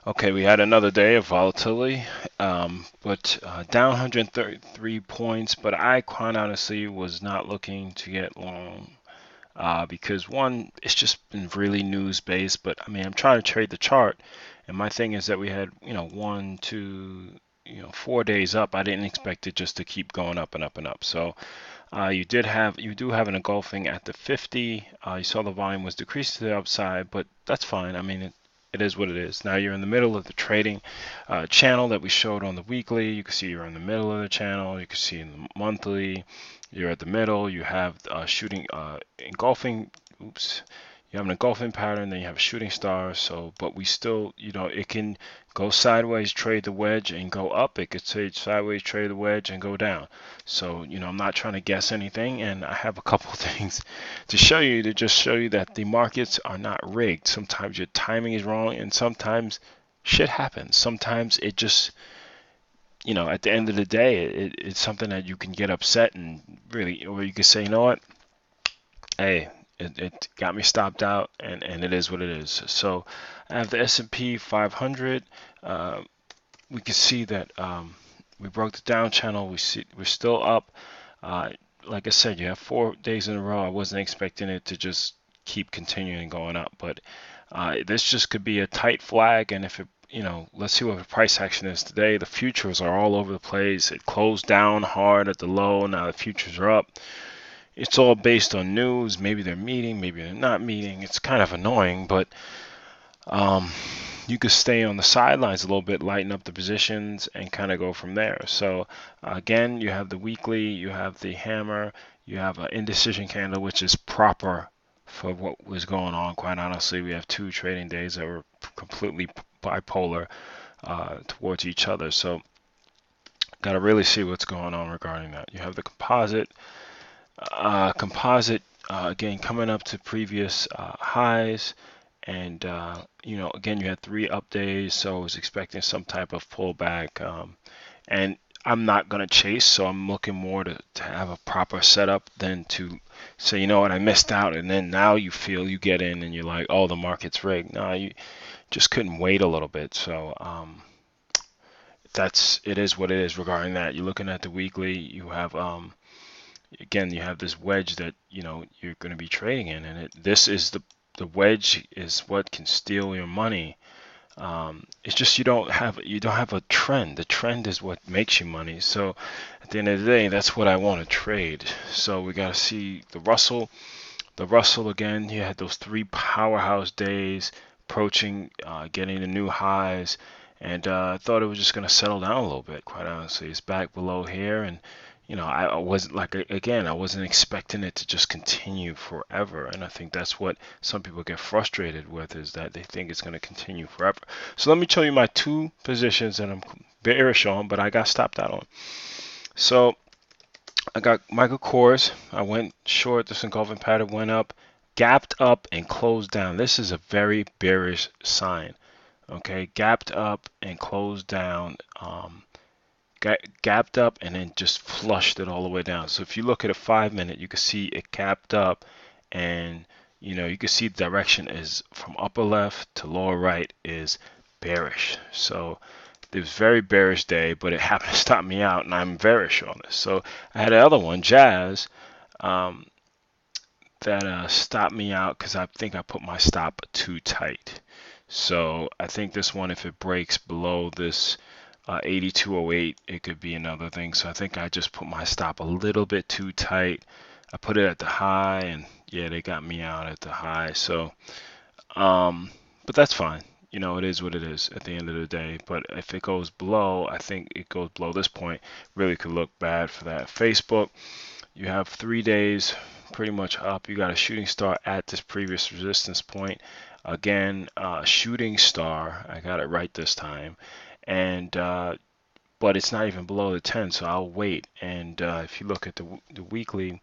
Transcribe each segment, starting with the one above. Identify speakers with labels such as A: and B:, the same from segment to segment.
A: Okay, we had another day of volatility, but down 133 points. But I quite honestly was not looking to get long because one, it's just been really news based. But I mean, I'm trying to trade the chart, and my thing is that we had, 4 days up. I didn't expect it just to keep going up and up and up. So you do have an engulfing at the 50. You saw the volume was decreased to the upside, but that's fine. I mean, it is what it is. Now you're in the middle of the trading channel that we showed on the weekly. You can see you're in the middle of the channel. You can see in the monthly, you're at the middle. You have shooting engulfing. Oops. You have an engulfing pattern, then you have a shooting star. So, but we still, it can go sideways, trade the wedge, and go up. It could trade sideways, trade the wedge, and go down. So, I'm not trying to guess anything, and I have a couple things to show you to just show you that the markets are not rigged. Sometimes your timing is wrong, and sometimes shit happens. Sometimes it just, at the end of the day, it's something that you can get upset and really, or you can say, you know what, hey, it got me stopped out, and it is what it is. So I have the S&P 500. We can see that we broke the down channel. We're still up. Like I said, you have 4 days in a row. I wasn't expecting it to just keep continuing going up, but this just could be a tight flag. And if it, let's see what the price action is today. The futures are all over the place. It closed down hard at the low. Now the futures are up. It's all based on news. Maybe they're meeting, maybe they're not meeting. It's kind of annoying, but you could stay on the sidelines a little bit, lighten up the positions, and kind of go from there. So again, you have the weekly, you have the hammer, you have an indecision candle, which is proper for what was going on. Quite honestly, we have 2 trading days that were completely bipolar towards each other. So got to really see what's going on regarding that. You have the composite. Again, coming up to previous highs, and again, you had 3 up days, so I was expecting some type of pullback. And I'm not gonna chase, so I'm looking more to have a proper setup than to say, you know what, I missed out, and then now you feel you get in and you're like, oh, the market's rigged. No, you just couldn't wait a little bit. So it is what it is regarding that. You're looking at the weekly. You have again, you have this wedge that you're going to be trading in, and this is the wedge is what can steal your money. It's just you don't have a trend. The trend is what makes you money. So at the end of the day, that's what I want to trade. So we got to see the Russell. The Russell again. You had those 3 powerhouse days approaching, getting the new highs, and I thought it was just going to settle down a little bit. Quite honestly, it's back below here, and I wasn't like, again, I wasn't expecting it to just continue forever. And I think that's what some people get frustrated with, is that they think it's going to continue forever. So let me show you my 2 positions that I'm bearish on, but I got stopped out on. So I got Michael Kors. I went short. This engulfing pattern went up, gapped up, and closed down. This is a very bearish sign. Okay, gapped up and closed down. Gapped up and then just flushed it all the way down. So if you look at a 5-minute, you can see it gapped up, and you can see the direction is from upper left to lower right is bearish. So it was a very bearish day, but it happened to stop me out, and I'm bearish on this. So I had another one, Jazz, that stopped me out because I think I put my stop too tight. So I think this one, if it breaks below this 8208, it could be another thing. So I think I just put my stop a little bit too tight. I put it at the high, and yeah, they got me out at the high. So but that's fine. It is what it is at the end of the day. But if it goes below, I think it goes below this point, really could look bad for that. Facebook, you have 3 days pretty much up. You got a shooting star at this previous resistance point. Again, shooting star, I got it right this time. And but it's not even below the 10, so I'll wait. And if you look at the weekly,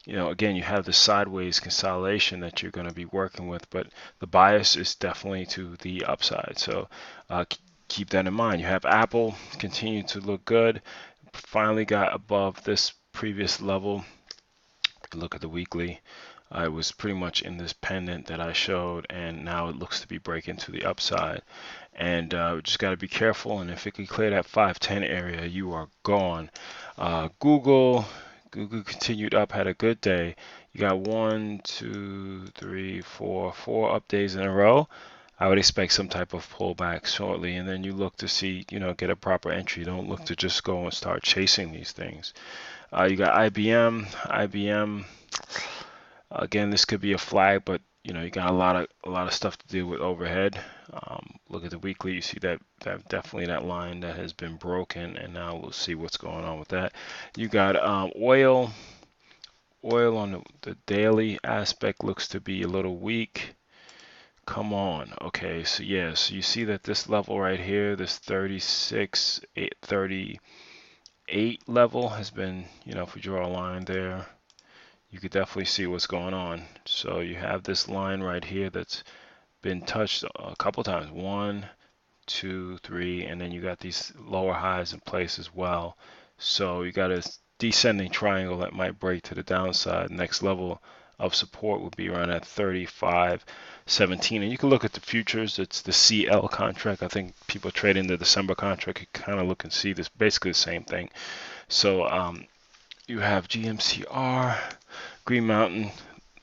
A: again, you have the sideways consolidation that you're going to be working with, but the bias is definitely to the upside. So keep that in mind. You have Apple continue to look good. Finally got above this previous level. Look at the weekly. It was pretty much in this pendant that I showed, and now it looks to be breaking to the upside. and just got to be careful. And if it can clear that 510 area, you are gone. Google continued up, had a good day. You got 1, 2, 3, 4 up days in a row. I would expect some type of pullback shortly, and then you look to see, get a proper entry. Don't look to just go and start chasing these things. You got IBM. IBM. Again, this could be a flag, but you got a lot of stuff to deal with overhead. Look at the weekly. You see that definitely that line that has been broken, and now we'll see what's going on with that. You got oil. Oil on the daily aspect looks to be a little weak. Come on. Okay, so yeah, so you see that this level right here, this 36, 38 level has been, if we draw a line there, you could definitely see what's going on. So you have this line right here that's been touched a couple times. 1, 2, 3, and then you got these lower highs in place as well. So you got a descending triangle that might break to the downside. Next level of support would be around at 35.17. And you can look at the futures. It's the CL contract. I think people trading the December contract can kind of look and see this, basically the same thing. So you have GMCR, Green Mountain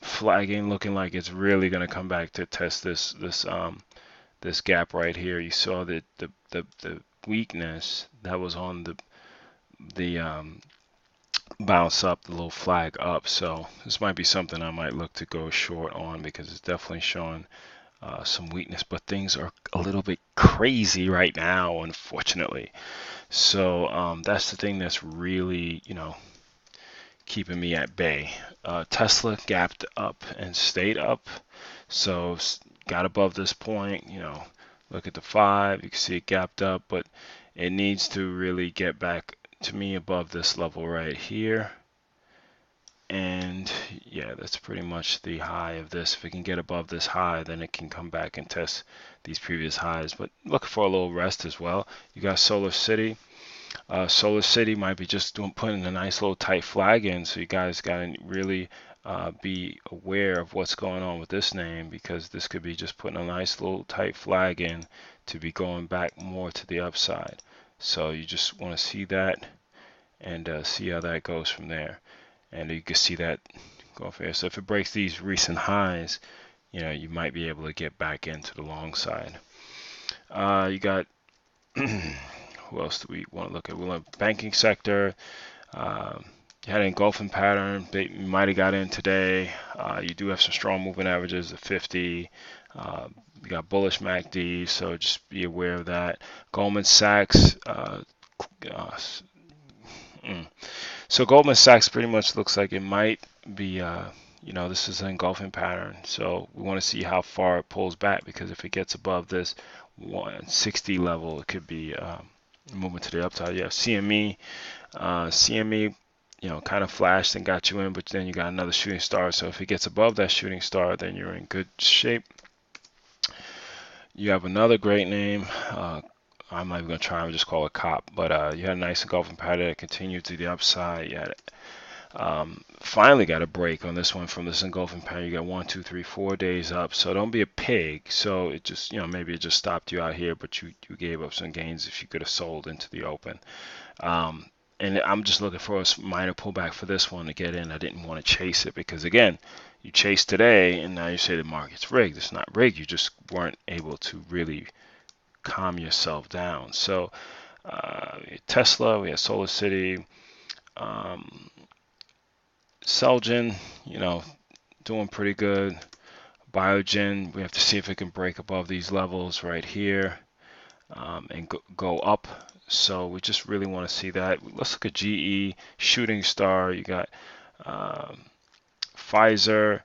A: flagging, looking like it's really going to come back to test this gap right here. You saw that the weakness that was on the bounce up, the little flag up. So this might be something I might look to go short on, because it's definitely showing some weakness, but things are a little bit crazy right now, unfortunately. So that's the thing that's really, keeping me at bay. Tesla gapped up and stayed up, so got above this point. Look at the 5, you can see it gapped up, but it needs to really get back to me above this level right here. And yeah, that's pretty much the high of this. If it can get above this high, then it can come back and test these previous highs. But look for a little rest as well. You got Solar City. Solar City might be just putting a nice little tight flag in, so you guys got to really be aware of what's going on with this name, because this could be just putting a nice little tight flag in to be going back more to the upside. So you just want to see that and see how that goes from there. And you can see that go from here. So if it breaks these recent highs, you might be able to get back into the long side. You got who else do we want to look at? We want banking sector. You had an engulfing pattern. You might have got in today. You do have some strong moving averages of 50. You got bullish MACD, so just be aware of that. Goldman Sachs. So Goldman Sachs pretty much looks like it might be, this is an engulfing pattern. So we want to see how far it pulls back, because if it gets above this 160 level, it could be moving to the upside. You have CME. CME, kind of flashed and got you in, but then you got another shooting star. So if it gets above that shooting star, then you're in good shape. You have another great name. I'm not even going to try and just call it COP, but you had a nice engulfing pattern that continued to the upside. You had finally got a break on this one from this engulfing pattern. You got 1, 2, 3, 4 days up, so don't be a pig. So it just, maybe it just stopped you out here, but you gave up some gains if you could have sold into the open. And I'm just looking for a minor pullback for this one to get in. I didn't want to chase it, because again, you chased today and now you say the market's rigged. It's not rigged. You just weren't able to really calm yourself down. So Tesla, we had Solar City, Celgene, doing pretty good. Biogen, we have to see if it can break above these levels right here and go up. So we just really want to see that. Let's look at GE, Shooting Star. You got Pfizer,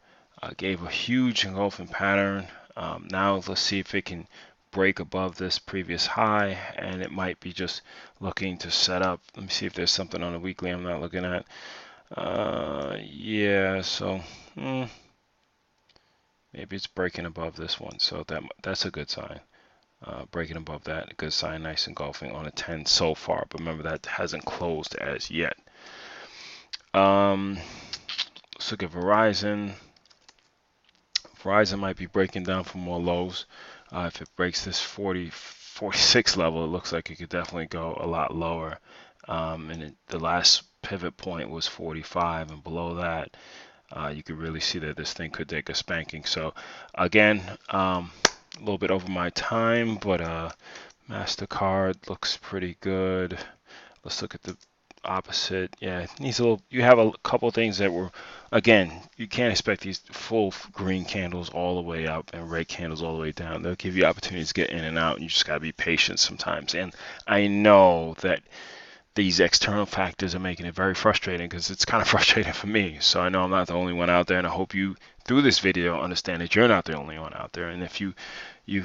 A: gave a huge engulfing pattern. Now let's see if it can break above this previous high, and it might be just looking to set up. Let me see if there's something on the weekly I'm not looking at. Yeah, so maybe it's breaking above this one, so that's a good sign. Breaking above that, a good sign. Nice engulfing on a 10 so far, but remember that hasn't closed as yet. Let's look at Verizon. Verizon might be breaking down for more lows. If it breaks this 40 46 level, it looks like it could definitely go a lot lower. The last pivot point was 45, and below that, you could really see that this thing could take a spanking. So again, a little bit over my time, but MasterCard looks pretty good. Let's look at the opposite. Yeah, it needs a little. You have a couple things that were, again, you can't expect these full green candles all the way up and red candles all the way down. They'll give you opportunities to get in and out, and you just gotta be patient sometimes. And I know that these external factors are making it very frustrating, because it's kind of frustrating for me. So I know I'm not the only one out there, and I hope you, through this video, understand that you're not the only one out there. And if you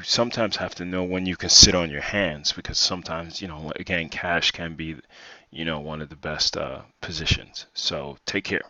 A: sometimes have to know when you can sit on your hands, because sometimes, again, cash can be, one of the best positions. So take care.